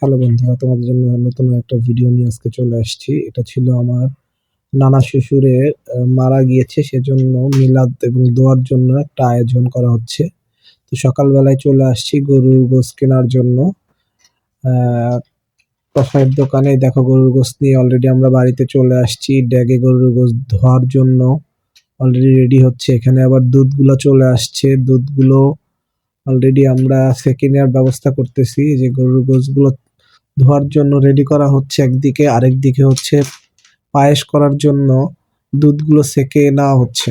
Hello বন্ধুরা, তোমাদের জন্য নতুন একটা ভিডিও নিয়ে আজকে চলে আসছি। এটা ছিল আমার নানা শ্বশুরের মারা গিয়েছে, সেজন্য মিলাদ এবং দোয়ার জন্য একটা আয়োজন করা হচ্ছে। তো সকালবেলায় চলে আসছি গরুর গোশ কেনার জন্য। আহ কসাইয়ের দোকানে দেখো গরুর গোশ নিয়ে অলরেডি আমরা বাড়িতে চলে আসছি। ড্যাগে গরুর গোশ ধোয়ার জন্য অলরেডি রেডি হচ্ছে। এখানে আবার দুধগুলো চলে আসছে, দুধগুলো অলরেডি আমরা সেকে নেওয়ার ব্যবস্থা করতেছি। যে গরুর গোশগুলো ধোয়ার জন্য রেডি করা হচ্ছে একদিকে, আরেক দিকে হচ্ছে পায়েস করার জন্য দুধগুলো সেকে নেওয়া হচ্ছে।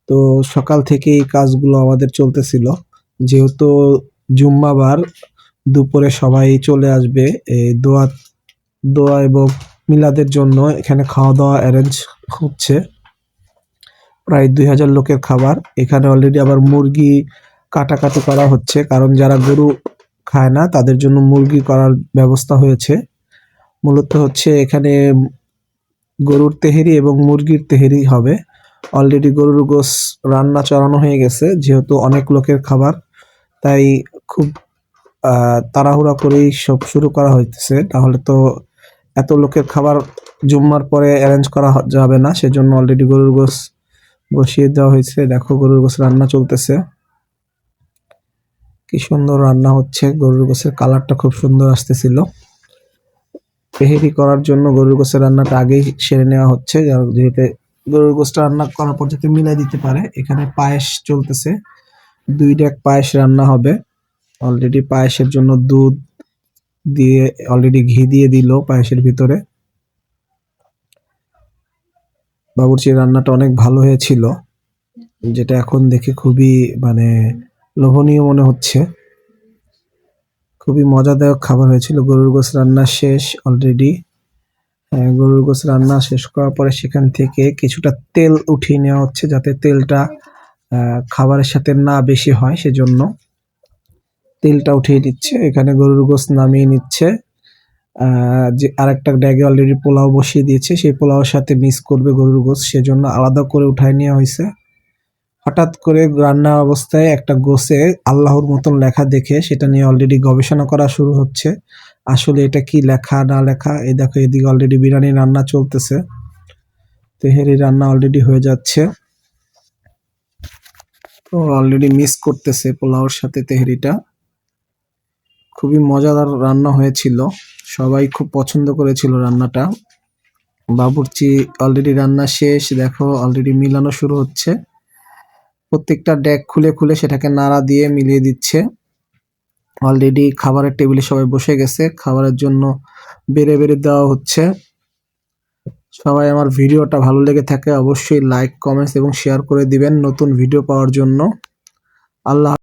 তো সকাল থেকে এই কাজগুলো আমাদের চলতেছিল। যেহেতু জুম্মাবার, দুপুরে সবাই চলে আসবে এই দোয়া দোয়া এবং মিলাদের জন্য। এখানে খাওয়া দাওয়া অ্যারেঞ্জ হচ্ছে, প্রায় 2000 লোকের খাবার। এখানে অলরেডি আবার মুরগি কাটাকাটি করা হচ্ছে, কারণ যারা গরু খায় না তাদের জন্য মুরগি করার ব্যবস্থা হয়েছে। মূলত হচ্ছে এখানে গরুর তেহেরি এবং মুরগির তেহেরি হবে। অলরেডি গরুর গোশ রান্না চড়ানো হয়ে গেছে, যেহেতু অনেক লোকের খাবার, তাই খুব তাড়াহুড়া করেই সব শুরু করা হইতেছে। তাহলে তো এত লোকের খাবার জুম্মার পরে অ্যারেঞ্জ করা যাবে না, সেজন্য অলরেডি গরুর গোশ বসিয়ে দেওয়া হয়েছে। দেখো গরুর গোশ রান্না চলতেছে, কি সুন্দর রান্না হচ্ছে। গরুর গোশের কালারটা খুব সুন্দর আসতেছিল। তেহেরি করার জন্য গরুর গোশের রান্নাটা আগেই সেরে নেওয়া হচ্ছে, যেহেতু গরুর গোশটা রান্না করার পর যাতে মিলাই দিতে পারে। এখানে পায়েস চলতেছে, 2 ডেক পায়েস রান্না হবে। অলরেডি পায়েসের জন্য দুধ দিয়ে অলরেডি ঘি দিয়ে দিল পায়েসের ভিতরে। বাবুর্চির রান্নাটা অনেক ভালো হয়েছিল, যেটা এখন দেখে খুবই লোভনীয় মনে হচ্ছে। খুবই মজাদায়ক খাবার হয়েছিল। গরুর গোশ রান্না শেষ অলরেডি। গরুর গোশ রান্না শেষ করার পরে সেখান থেকে কিছুটা তেল উঠিয়ে নেওয়া হচ্ছে, যাতে তেলটা খাবারের সাথে না বেশি হয়, সেজন্য তেলটা উঠিয়ে দিচ্ছে। এখানে গরুর গোশ নামিয়ে নিচ্ছে। যে আরেকটা ড্যাগে অলরেডি পোলাও বসিয়ে দিয়েছে, সেই পোলাওর সাথে মিক্স করবে গরুর গোশ, সেজন্য আলাদা করে উঠায় নেওয়া হয়েছে। হঠাৎ করে রান্না অবস্থায় একটা গোশে আল্লাহর মতন লেখা দেখে সেটা নিয়ে অলরেডি গবেষণা করা শুরু হচ্ছে, আসলে এটা কি লেখা না লেখা। এই দেখো এদিকে অলরেডি বিরিয়ানি রান্না চলতেছে, তেহেরি রান্না অলরেডি হয়ে যাচ্ছে। তো অলরেডি মিক্স করতেছে পোলাওর সাথে তেহেরিটা। খুবই মজাদার রান্না হয়েছিল, সবাই খুব পছন্দ করেছিল রান্নাটা। বাবুর্চি অলরেডি রান্না শেষ, দেখো অলরেডি মিলানো শুরু হচ্ছে। প্রত্যেকটা ডেক খুলে খুলে সেটাকে নাড়া দিয়ে মিলিয়ে দিচ্ছে। অলরেডি খাবারের টেবিলে সবাই বসে গেছে, খাবারের জন্য বেড়ে বেড়ে দেওয়া হচ্ছে। সবাই আমার ভিডিওটা ভালো লেগে থাকে অবশ্যই লাইক, কমেন্টস এবং শেয়ার করে দিবেন নতুন ভিডিও পাওয়ার জন্য। আল্লাহ।